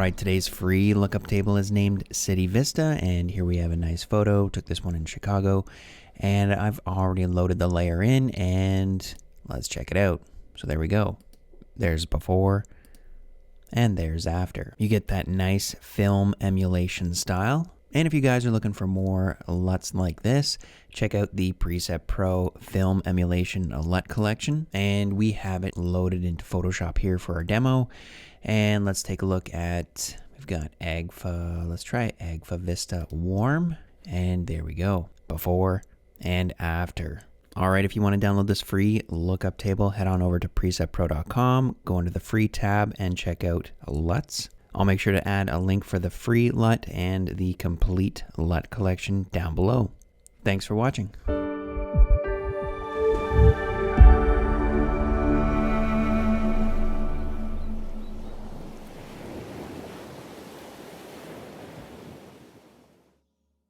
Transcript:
Alright, today's free lookup table is named City Vista, and here we have a nice photo. Took this one in Chicago, and I've already loaded the layer in, and let's check it out. So there we go. There's before, and there's after. You get that nice film emulation style. And if you guys are looking for more LUTs like this, check out the Preset Pro Film Emulation LUT collection. And we have it loaded into Photoshop here for our demo. And let's take a look at, we've got Agfa, let's try Agfa Vista Warm. And there we go, before and after. All right, if you want to download this free lookup table, head on over to presetpro.com, go into the free tab and check out LUTs. I'll make sure to add a link for the free LUT and the complete LUT collection down below. Thanks for watching.